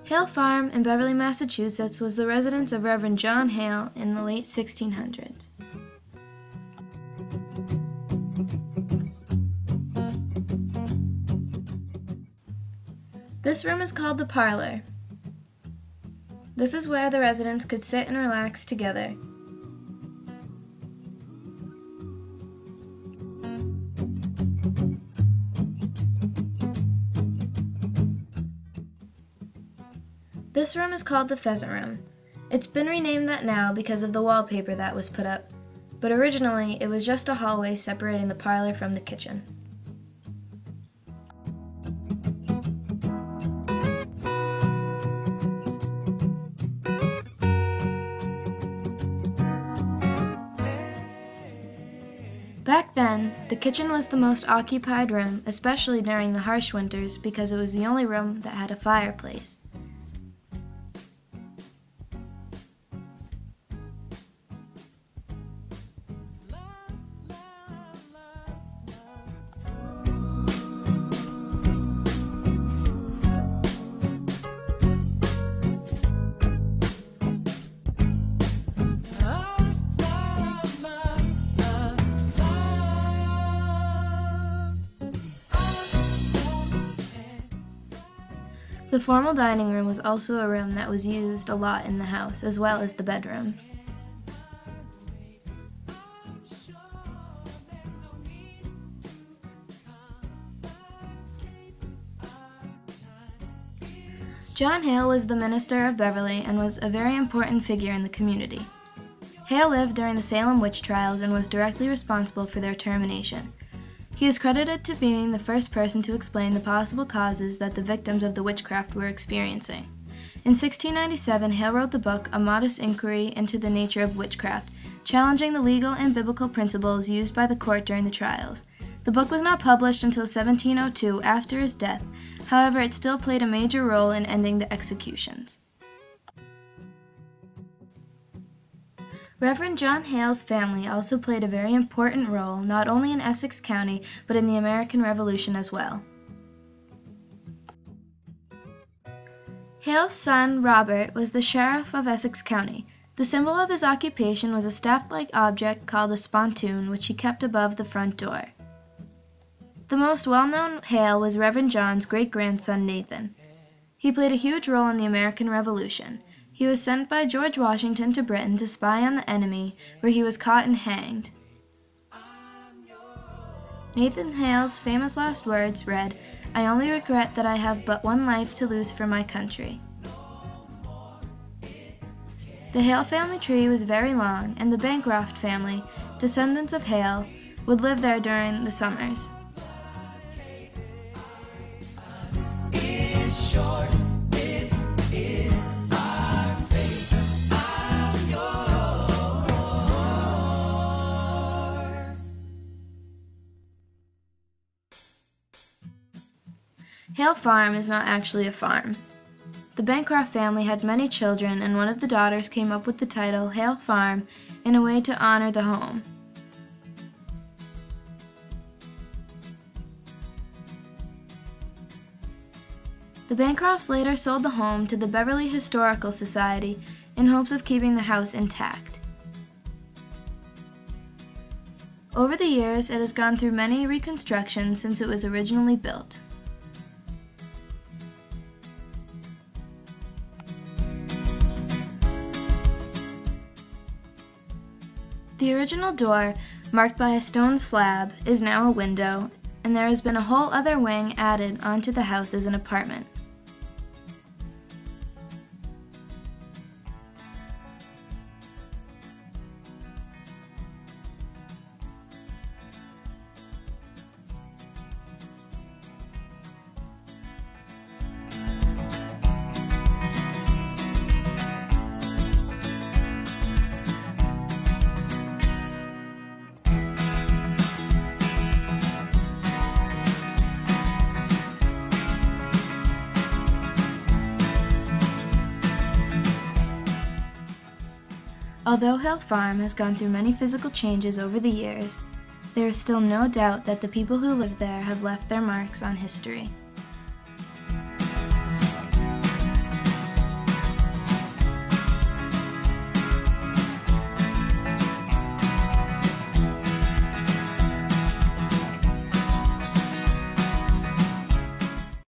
Hale Farm in Beverly, Massachusetts was the residence of Reverend John Hale in the late 1600s. This room is called the parlor. This is where the residents could sit and relax together. This room is called the pheasant room. It's been renamed that now because of the wallpaper that was put up, but originally it was just a hallway separating the parlor from the kitchen. Back then, the kitchen was the most occupied room, especially during the harsh winters, because it was the only room that had a fireplace. The formal dining room was also a room that was used a lot in the house, as well as the bedrooms. John Hale was the minister of Beverly and was a very important figure in the community. Hale lived during the Salem witch trials and was directly responsible for their termination. He is credited to being the first person to explain the possible causes that the victims of the witchcraft were experiencing. In 1697, Hale wrote the book A Modest Inquiry into the Nature of Witchcraft, challenging the legal and biblical principles used by the court during the trials. The book was not published until 1702, after his death. However, it still played a major role in ending the executions. Reverend John Hale's family also played a very important role, not only in Essex County, but in the American Revolution as well. Hale's son, Robert, was the sheriff of Essex County. The symbol of his occupation was a staff-like object called a spontoon, which he kept above the front door. The most well-known Hale was Reverend John's great-grandson, Nathan. He played a huge role in the American Revolution. He was sent by George Washington to Britain to spy on the enemy, where he was caught and hanged. Nathan Hale's famous last words read, "I only regret that I have but one life to lose for my country." The Hale family tree was very long, and the Bancroft family, descendants of Hale, would live there during the summers. Hale Farm is not actually a farm. The Bancroft family had many children, and one of the daughters came up with the title Hale Farm in a way to honor the home. The Bancrofts later sold the home to the Beverly Historical Society in hopes of keeping the house intact. Over the years, it has gone through many reconstructions since it was originally built. The original door, marked by a stone slab, is now a window, and there has been a whole other wing added onto the house as an apartment. Although Hale Farm has gone through many physical changes over the years, there is still no doubt that the people who live there have left their marks on history.